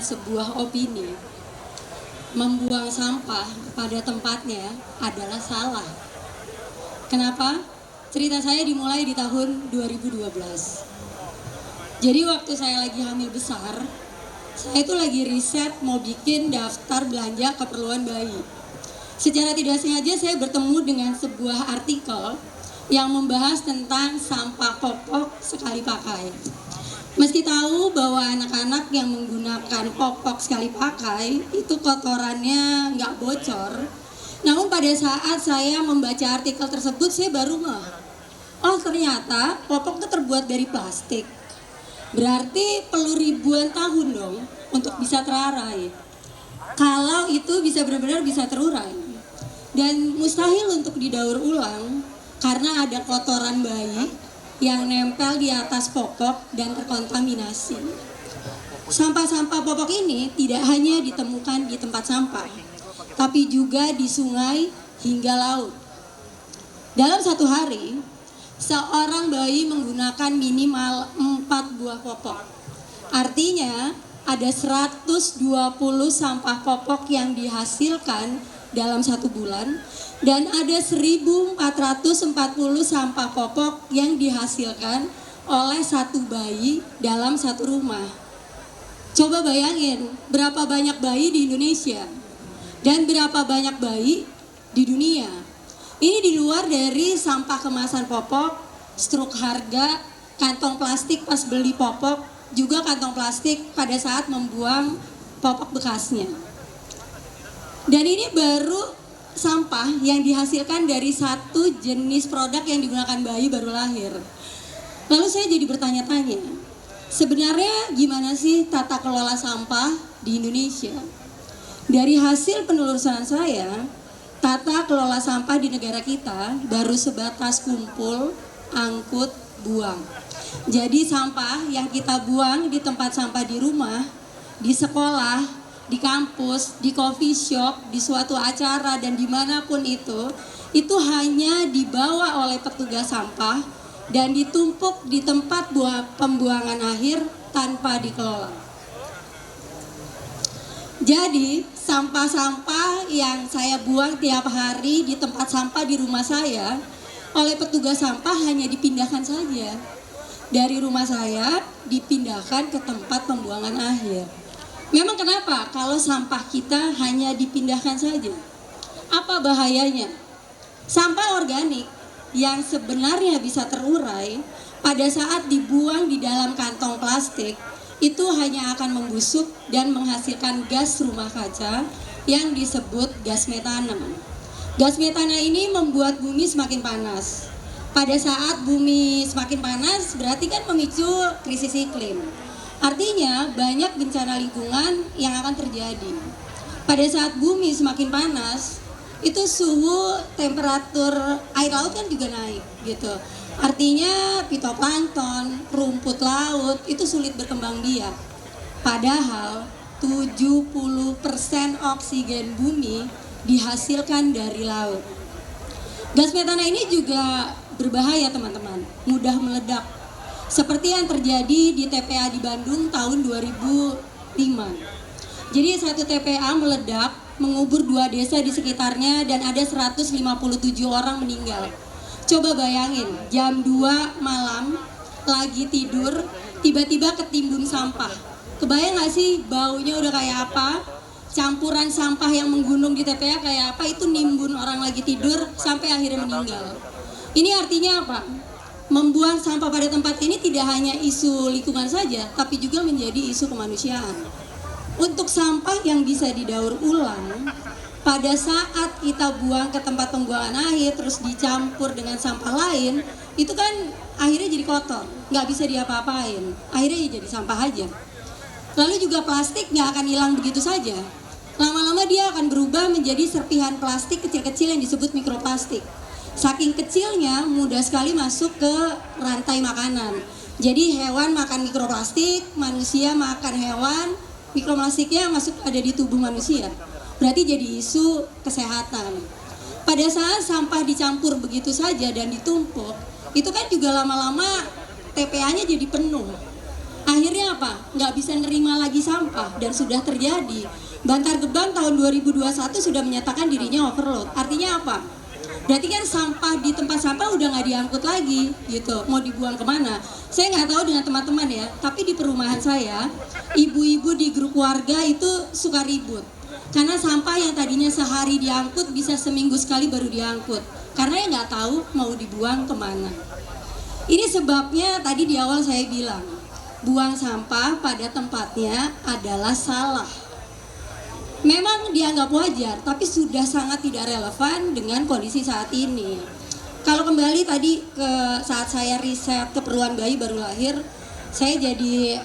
sebuah opini. Membuang sampah pada tempatnya adalah salah. Kenapa? Cerita saya dimulai di tahun 2012. Jadi waktu saya lagi hamil besar, saya itu lagi riset mau bikin daftar belanja keperluan bayi. Secara tidak sengaja saya bertemu dengan sebuah artikel yang membahas tentang sampah popok sekali pakai. Meski tahu bahwa anak-anak yang menggunakan popok sekali pakai itu kotorannya nggak bocor, namun pada saat saya membaca artikel tersebut saya baru ngeh, oh ternyata popok itu terbuat dari plastik. Berarti perlu ribuan tahun dong untuk bisa terurai. Kalau itu bisa benar-benar bisa terurai. Dan mustahil untuk didaur ulang karena ada kotoran bayi yang nempel di atas popok dan terkontaminasi. Sampah-sampah popok ini tidak hanya ditemukan di tempat sampah, tapi juga di sungai hingga laut. Dalam satu hari, seorang bayi menggunakan minimal 4 buah popok. Artinya ada 120 sampah popok yang dihasilkan dalam 1 bulan dan ada 1.440 sampah popok yang dihasilkan oleh satu bayi dalam satu rumah. Coba bayangin berapa banyak bayi di Indonesia dan berapa banyak bayi di dunia. Ini di luar dari sampah kemasan popok, struk harga, kantong plastik pas beli popok, juga kantong plastik pada saat membuang popok bekasnya. Dan ini baru sampah yang dihasilkan dari satu jenis produk yang digunakan bayi baru lahir. Lalu saya jadi bertanya-tanya, sebenarnya gimana sih tata kelola sampah di Indonesia? Dari hasil penelusuran saya, tata kelola sampah di negara kita baru sebatas kumpul, angkut, buang. Jadi sampah yang kita buang di tempat sampah di rumah, di sekolah, di kampus, di coffee shop, di suatu acara dan dimanapun itu hanya dibawa oleh petugas sampah dan ditumpuk di tempat pembuangan akhir tanpa dikelola. Jadi sampah-sampah yang saya buang tiap hari di tempat sampah di rumah saya oleh petugas sampah hanya dipindahkan saja. Dari rumah saya dipindahkan ke tempat pembuangan akhir. Memang kenapa kalau sampah kita hanya dipindahkan saja? Apa bahayanya? Sampah organik yang sebenarnya bisa terurai pada saat dibuang di dalam kantong plastik itu hanya akan membusuk dan menghasilkan gas rumah kaca yang disebut gas metana. Gas metana ini membuat bumi semakin panas. Pada saat bumi semakin panas berarti kan memicu krisis iklim. Artinya banyak bencana lingkungan yang akan terjadi. Pada saat bumi semakin panas, itu suhu temperatur air laut kan juga naik gitu. Artinya fitoplankton, rumput laut itu sulit berkembang biak. Padahal 70% oksigen bumi dihasilkan dari laut. Gas metana ini juga berbahaya teman-teman, mudah meledak. Seperti yang terjadi di TPA di Bandung tahun 2005. Jadi satu TPA meledak, mengubur 2 desa di sekitarnya dan ada 157 orang meninggal. Coba bayangin, jam 2 malam lagi tidur, tiba-tiba ketimbun sampah. Kebayang gak sih baunya udah kayak apa? Campuran sampah yang menggunung di TPA kayak apa, itu nimbun orang lagi tidur sampai akhirnya meninggal. Ini artinya apa? Membuang sampah pada tempat ini tidak hanya isu lingkungan saja, tapi juga menjadi isu kemanusiaan. Untuk sampah yang bisa didaur ulang, pada saat kita buang ke tempat pembuangan akhir terus dicampur dengan sampah lain, itu kan akhirnya jadi kotor, nggak bisa diapa-apain, akhirnya ya jadi sampah aja. Lalu juga plastik nggak akan hilang begitu saja. Lama-lama dia akan berubah menjadi serpihan plastik kecil-kecil yang disebut mikroplastik. Saking kecilnya mudah sekali masuk ke rantai makanan. Jadi hewan makan mikroplastik, manusia makan hewan, mikroplastiknya masuk ada di tubuh manusia. Berarti jadi isu kesehatan. Pada saat sampah dicampur begitu saja dan ditumpuk, itu kan juga lama-lama TPA-nya jadi penuh. Akhirnya apa? Nggak bisa nerima lagi sampah dan sudah terjadi. Bantar Gebang tahun 2021 sudah menyatakan dirinya overload. Artinya apa? Berarti kan sampah di tempat sampah udah nggak diangkut lagi gitu. Mau dibuang kemana? Saya nggak tahu dengan teman-teman ya, tapi di perumahan saya, ibu-ibu di grup warga itu suka ribut. Karena sampah yang tadinya sehari diangkut bisa seminggu sekali baru diangkut. Karena ya nggak tahu mau dibuang kemana. Ini sebabnya tadi di awal saya bilang, buang sampah pada tempatnya adalah salah. Memang dianggap wajar, tapi sudah sangat tidak relevan dengan kondisi saat ini. Kalau kembali tadi ke saat saya riset keperluan bayi baru lahir, saya jadi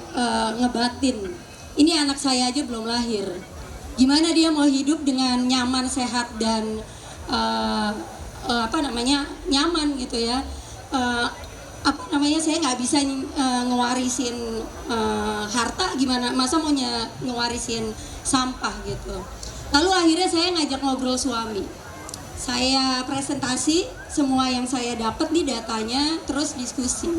ngebatin. Ini anak saya aja belum lahir. Gimana dia mau hidup dengan nyaman, sehat dan nyaman gitu ya. Saya nggak bisa ngewarisin harta, gimana masa mau ngewarisin sampah gitu. Lalu akhirnya saya ngajak ngobrol suami, saya presentasi semua yang saya dapat di datanya, terus diskusi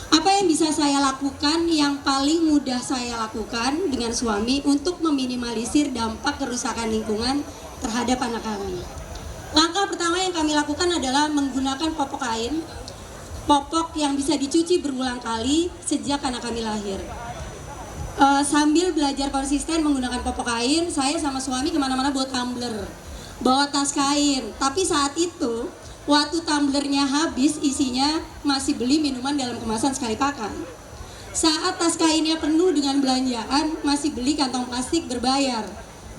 apa yang bisa saya lakukan, yang paling mudah saya lakukan dengan suami untuk meminimalisir dampak kerusakan lingkungan terhadap anak kami. Langkah pertama yang kami lakukan adalah menggunakan popok kain, popok yang bisa dicuci berulang kali sejak anak kami lahir. Sambil belajar konsisten menggunakan popok kain, saya sama suami kemana-mana bawa tumbler, bawa tas kain. Tapi saat itu, waktu tumblernya habis, isinya masih beli minuman dalam kemasan sekali pakai. Saat tas kainnya penuh dengan belanjaan, masih beli kantong plastik berbayar.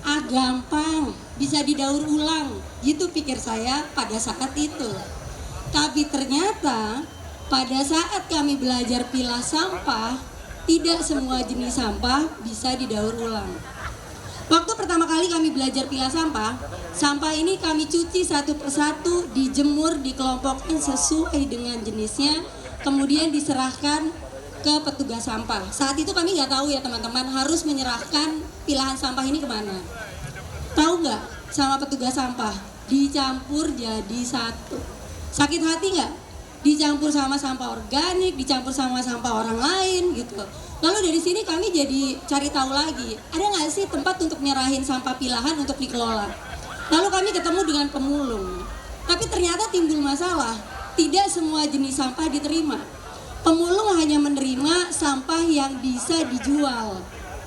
Ah, gampang, bisa didaur ulang, gitu pikir saya pada saat itu. Tapi ternyata pada saat kami belajar pilah sampah, tidak semua jenis sampah bisa didaur ulang. Waktu pertama kali kami belajar pilah sampah, sampah ini kami cuci satu persatu, dijemur, dikelompokkan sesuai dengan jenisnya, kemudian diserahkan ke petugas sampah. Saat itu kami nggak tahu ya teman-teman, harus menyerahkan pilahan sampah ini kemana. Tahu nggak sama petugas sampah? Dicampur jadi satu. Sakit hati nggak? Dicampur sama sampah organik, dicampur sama sampah orang lain gitu. Lalu dari sini kami jadi cari tahu lagi, ada nggak sih tempat untuk nyerahin sampah pilahan untuk dikelola. Lalu kami ketemu dengan pemulung, tapi ternyata timbul masalah, tidak semua jenis sampah diterima. Pemulung hanya menerima sampah yang bisa dijual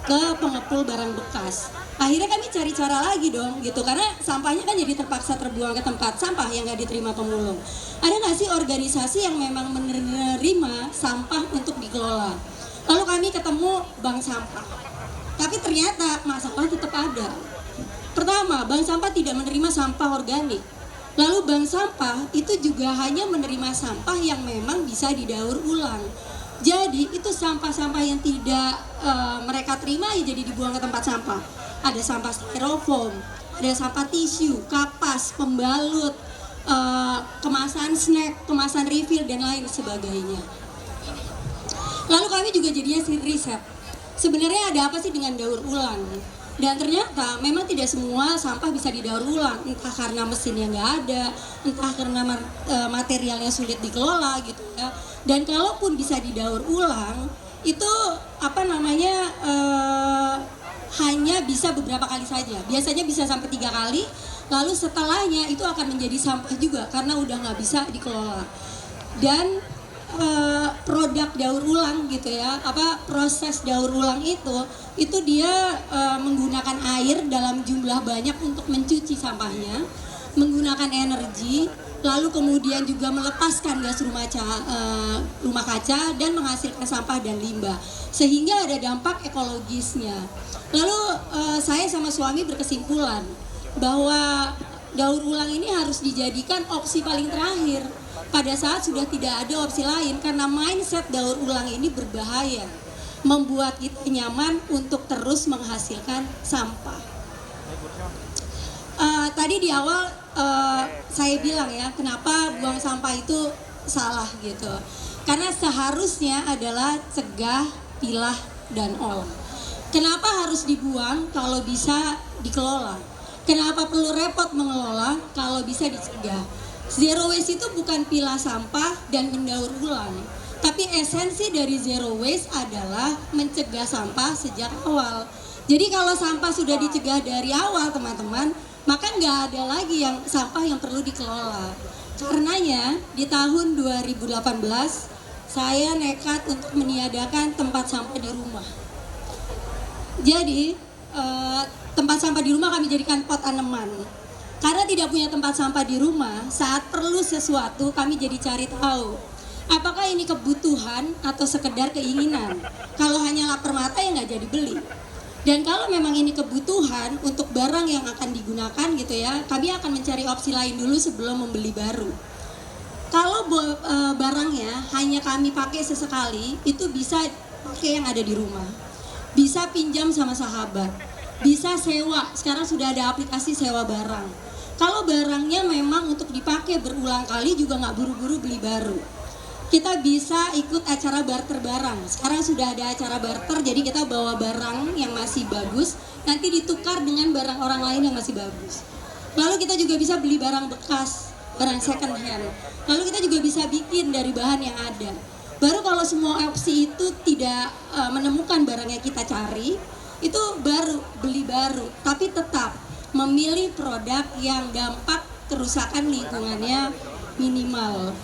ke pengepul barang bekas. Akhirnya kami cari cara lagi dong gitu, karena sampahnya kan jadi terpaksa terbuang ke tempat sampah yang nggak diterima pemulung. Ada nggak sih organisasi yang memang menerima sampah untuk dikelola? Lalu kami ketemu bank sampah, tapi ternyata masalah tetap ada. Pertama, bank sampah tidak menerima sampah organik. Lalu bank sampah itu juga hanya menerima sampah yang memang bisa didaur ulang. Jadi itu sampah-sampah yang tidak mereka terima ya jadi dibuang ke tempat sampah. Ada sampah styrofoam, ada sampah tisu, kapas, pembalut, kemasan snack, kemasan refill dan lain sebagainya. Lalu kami juga jadinya riset. Sebenarnya ada apa sih dengan daur ulang? Dan ternyata memang tidak semua sampah bisa didaur ulang, entah karena mesinnya nggak ada, entah karena materialnya sulit dikelola gitu ya. Dan kalaupun bisa didaur ulang, itu hanya bisa beberapa kali saja. Biasanya bisa sampai 3 kali, lalu setelahnya itu akan menjadi sampah juga karena udah nggak bisa dikelola. Dan produk daur ulang gitu ya, proses daur ulang itu dia menggunakan air dalam jumlah banyak untuk mencuci sampahnya, menggunakan energi, lalu kemudian juga melepaskan gas rumah kaca dan menghasilkan sampah dan limbah, sehingga ada dampak ekologisnya. Lalu saya sama suami berkesimpulan bahwa daur ulang ini harus dijadikan opsi paling terakhir pada saat sudah tidak ada opsi lain, karena mindset daur ulang ini berbahaya, membuat kita nyaman untuk terus menghasilkan sampah. Tadi di awal saya bilang ya, kenapa buang sampah itu salah gitu, karena seharusnya adalah cegah, pilah, dan olah. Kenapa harus dibuang kalau bisa dikelola? Kenapa perlu repot mengelola kalau bisa dicegah? Zero waste itu bukan pilah sampah dan mendaur ulang, Tapi esensi dari zero waste adalah mencegah sampah sejak awal. Jadi kalau sampah sudah dicegah dari awal teman-teman, maka nggak ada lagi yang sampah yang perlu dikelola. Karenanya di tahun 2018 saya nekat untuk meniadakan tempat sampah di rumah. Jadi tempat sampah di rumah kami jadikan pot tanaman. Karena tidak punya tempat sampah di rumah, saat perlu sesuatu kami jadi cari tahu. Apakah ini kebutuhan atau sekedar keinginan? Kalau hanya lapar mata ya nggak jadi beli. Dan kalau memang ini kebutuhan untuk barang yang akan digunakan gitu ya, kami akan mencari opsi lain dulu sebelum membeli baru. Kalau barangnya hanya kami pakai sesekali, itu bisa pakai yang ada di rumah. Bisa pinjam sama sahabat, bisa sewa. Sekarang sudah ada aplikasi sewa barang. Kalau barangnya memang untuk dipakai berulang kali juga nggak buru-buru beli baru. Kita bisa ikut acara barter barang. Sekarang sudah ada acara barter, jadi kita bawa barang yang masih bagus, nanti ditukar dengan barang orang lain yang masih bagus. Lalu kita juga bisa beli barang bekas, barang second hand. Lalu kita juga bisa bikin dari bahan yang ada. Baru kalau semua opsi itu tidak menemukan barang yang kita cari, itu baru beli baru, tapi tetap memilih produk yang dampak kerusakan lingkungannya minimal.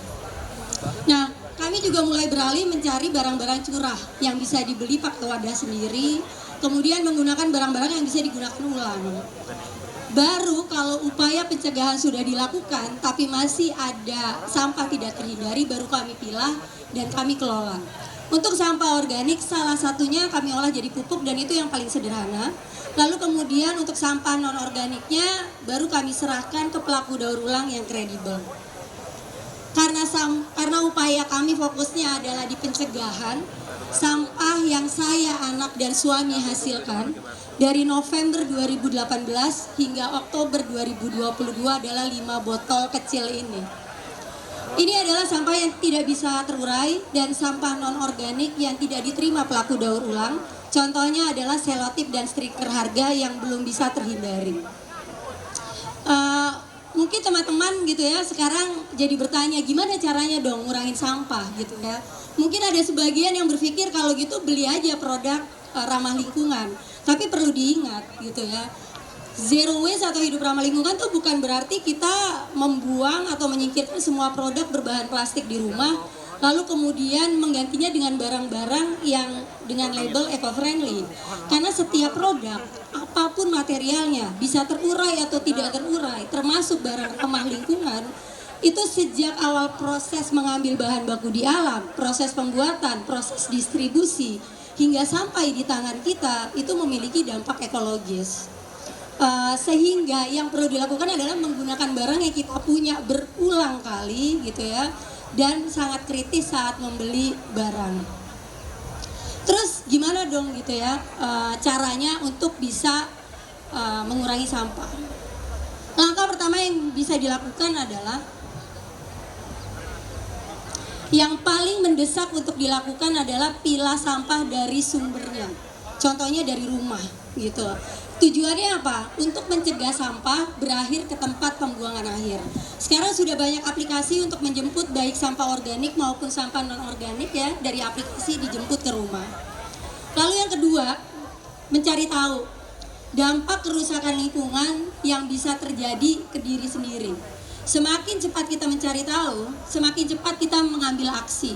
Nah, kami juga mulai beralih mencari barang-barang curah yang bisa dibeli pakai wadah sendiri, kemudian menggunakan barang-barang yang bisa digunakan ulang. Baru kalau upaya pencegahan sudah dilakukan, tapi masih ada sampah tidak terhindari, baru kami pilah dan kami kelola. Untuk sampah organik, salah satunya kami olah jadi pupuk dan itu yang paling sederhana. Lalu kemudian untuk sampah non-organiknya baru kami serahkan ke pelaku daur ulang yang kredibel. Karena upaya kami fokusnya adalah di pencegahan, sampah yang saya, anak, dan suami hasilkan dari November 2018 hingga Oktober 2022 adalah 5 botol kecil ini. Ini adalah sampah yang tidak bisa terurai dan sampah non-organik yang tidak diterima pelaku daur ulang. Contohnya adalah selotip dan stiker harga yang belum bisa terhindari. Mungkin teman-teman gitu ya sekarang jadi bertanya gimana caranya dong ngurangin sampah gitu ya. Mungkin ada sebagian yang berpikir kalau gitu beli aja produk ramah lingkungan. Tapi perlu diingat gitu ya. Zero waste atau hidup ramah lingkungan tuh bukan berarti kita membuang atau menyingkirkan semua produk berbahan plastik di rumah lalu kemudian menggantinya dengan barang-barang yang dengan label eco-friendly. Karena setiap produk, apapun materialnya, bisa terurai atau tidak terurai, termasuk barang ramah lingkungan, itu sejak awal proses mengambil bahan baku di alam, proses pembuatan, proses distribusi, hingga sampai di tangan kita, itu memiliki dampak ekologis. Sehingga yang perlu dilakukan adalah menggunakan barang yang kita punya berulang kali gitu ya, dan sangat kritis saat membeli barang. Terus gimana dong gitu ya caranya untuk bisa mengurangi sampah. Langkah pertama yang bisa dilakukan adalah yang paling mendesak untuk dilakukan adalah pilah sampah dari sumbernya. Contohnya dari rumah gitu. Tujuannya apa? Untuk mencegah sampah berakhir ke tempat pembuangan akhir. Sekarang sudah banyak aplikasi untuk menjemput baik sampah organik maupun sampah non-organik ya, dari aplikasi dijemput ke rumah. Lalu yang kedua, mencari tahu dampak kerusakan lingkungan yang bisa terjadi ke diri sendiri. Semakin cepat kita mencari tahu, semakin cepat kita mengambil aksi.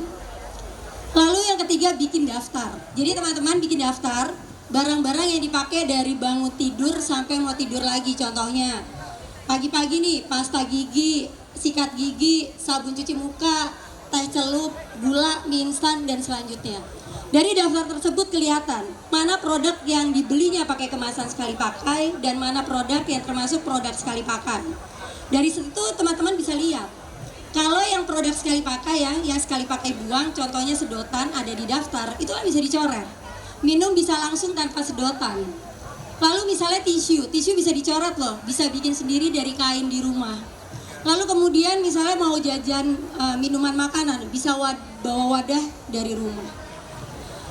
Lalu yang ketiga, bikin daftar. Jadi teman-teman bikin daftar barang-barang yang dipakai dari bangun tidur sampai mau tidur lagi. Contohnya pagi-pagi nih pasta gigi, sikat gigi, sabun cuci muka, teh celup, gula, mie instan dan selanjutnya. Dari daftar tersebut kelihatan mana produk yang dibelinya pakai kemasan sekali pakai dan mana produk yang termasuk produk sekali pakai. Dari situ teman-teman bisa lihat kalau yang produk sekali pakai ya, yang sekali pakai buang, contohnya sedotan ada di daftar, itu kan bisa dicoret. Minum bisa langsung tanpa sedotan. Lalu misalnya tisu bisa dicoret loh, bisa bikin sendiri dari kain di rumah. Lalu kemudian misalnya mau jajan minuman makanan, bisa bawa wadah dari rumah.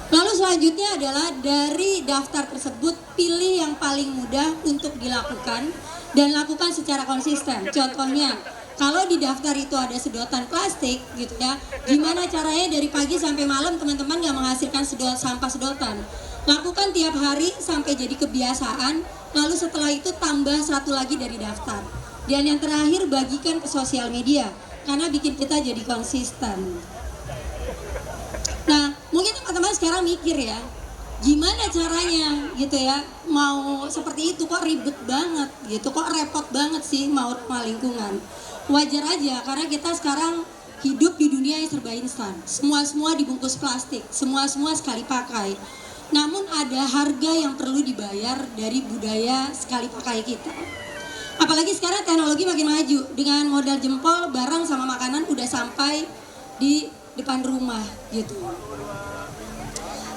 Lalu selanjutnya adalah dari daftar tersebut pilih yang paling mudah untuk dilakukan dan lakukan secara konsisten. Contohnya Kalau di daftar itu ada sedotan plastik gitu ya, gimana caranya dari pagi sampai malam teman-teman nggak menghasilkan sampah sedotan? Lakukan tiap hari sampai jadi kebiasaan, lalu setelah itu tambah satu lagi dari daftar. Dan yang terakhir, bagikan ke sosial media, karena bikin kita jadi konsisten. Nah, mungkin teman-teman sekarang mikir ya, gimana caranya gitu ya, mau seperti itu kok ribet banget gitu, kok repot banget sih mau ramah lingkungan. Wajar aja, karena kita sekarang hidup di dunia yang serba instan, semua dibungkus plastik, semua sekali pakai. Namun ada harga yang perlu dibayar dari budaya sekali pakai kita. Apalagi sekarang teknologi makin maju, dengan modal jempol barang sama makanan udah sampai di depan rumah gitu.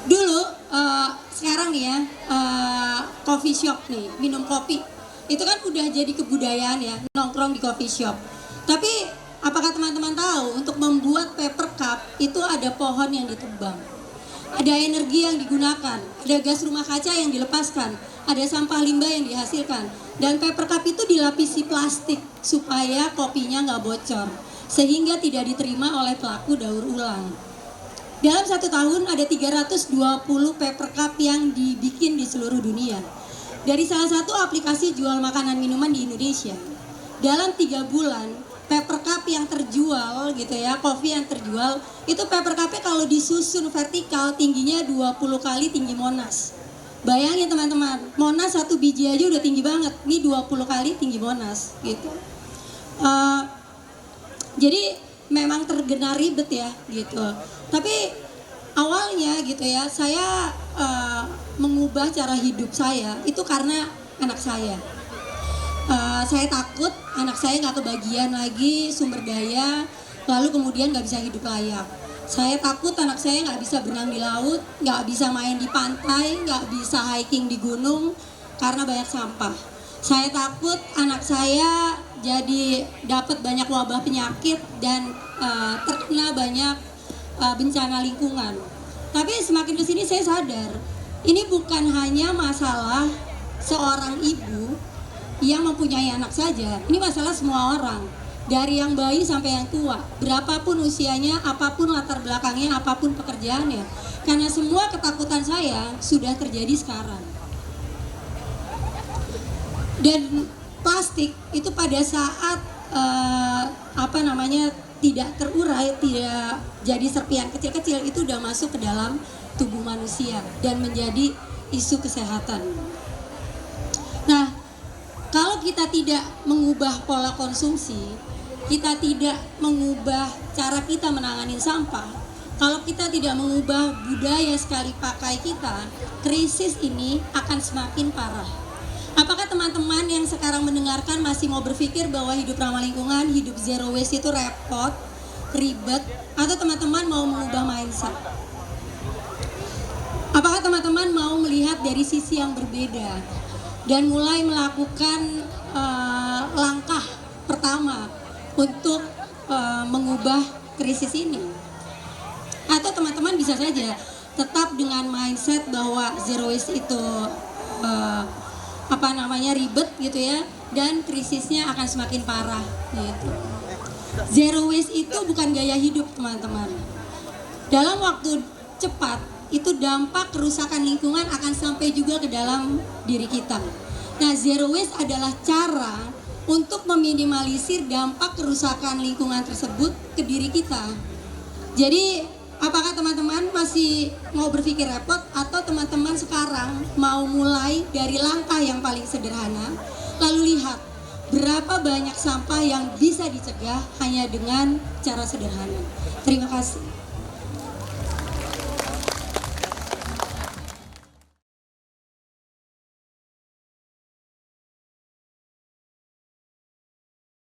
Dulu sekarang nih ya, coffee shop nih, minum kopi itu kan udah jadi kebudayaan ya, nongkrong di coffee shop. Tapi apakah teman-teman tahu, untuk membuat paper cup itu ada pohon yang ditebang, ada energi yang digunakan, ada gas rumah kaca yang dilepaskan, ada sampah limbah yang dihasilkan, dan paper cup itu dilapisi plastik supaya kopinya nggak bocor, sehingga tidak diterima oleh pelaku daur ulang. Dalam 1 tahun ada 320 paper cup yang dibikin di seluruh dunia, dari salah satu aplikasi jual makanan minuman di Indonesia. Dalam 3 bulan paper cup yang terjual gitu ya, kopi yang terjual itu paper cupnya kalau disusun vertikal tingginya 20 kali tinggi Monas. Bayangin teman-teman, Monas 1 biji aja udah tinggi banget, ini 20 kali tinggi Monas gitu. Jadi memang tergena ribet ya gitu. Tapi awalnya gitu ya, saya mengubah cara hidup saya itu karena anak saya. Saya takut anak saya nggak kebagian lagi sumber daya, lalu kemudian nggak bisa hidup layak. Saya takut anak saya nggak bisa berenang di laut, nggak bisa main di pantai, nggak bisa hiking di gunung karena banyak sampah. Saya takut anak saya jadi dapat banyak wabah penyakit dan terkena banyak bencana lingkungan. Tapi semakin kesini saya sadar, ini bukan hanya masalah seorang ibu yang mempunyai anak saja, ini masalah semua orang, dari yang bayi sampai yang tua, berapapun usianya, apapun latar belakangnya, apapun pekerjaannya. Karena semua ketakutan saya sudah terjadi sekarang. Dan plastik itu pada saat tidak terurai, tidak jadi serpihan kecil-kecil, itu udah masuk ke dalam tubuh manusia dan menjadi isu kesehatan. Nah, kalau kita tidak mengubah pola konsumsi, kita tidak mengubah cara kita menangani sampah, kalau kita tidak mengubah budaya sekali pakai kita, krisis ini akan semakin parah. Apakah teman-teman yang sekarang mendengarkan masih mau berpikir bahwa hidup ramah lingkungan, hidup zero waste itu repot, ribet, atau teman-teman mau mengubah mindset? Apakah teman-teman mau melihat dari sisi yang berbeda dan mulai melakukan langkah pertama untuk mengubah krisis ini? Atau teman-teman bisa saja tetap dengan mindset bahwa zero waste itu ribet gitu ya, dan krisisnya akan semakin parah gitu. Zero waste itu bukan gaya hidup teman-teman. Dalam waktu cepat itu dampak kerusakan lingkungan akan sampai juga ke dalam diri kita. Nah, zero waste adalah cara untuk meminimalisir dampak kerusakan lingkungan tersebut ke diri kita. Jadi, apakah teman-teman masih mau berpikir repot, atau teman-teman sekarang mau mulai dari langkah yang paling sederhana, lalu lihat berapa banyak sampah yang bisa dicegah hanya dengan cara sederhana. Terima kasih.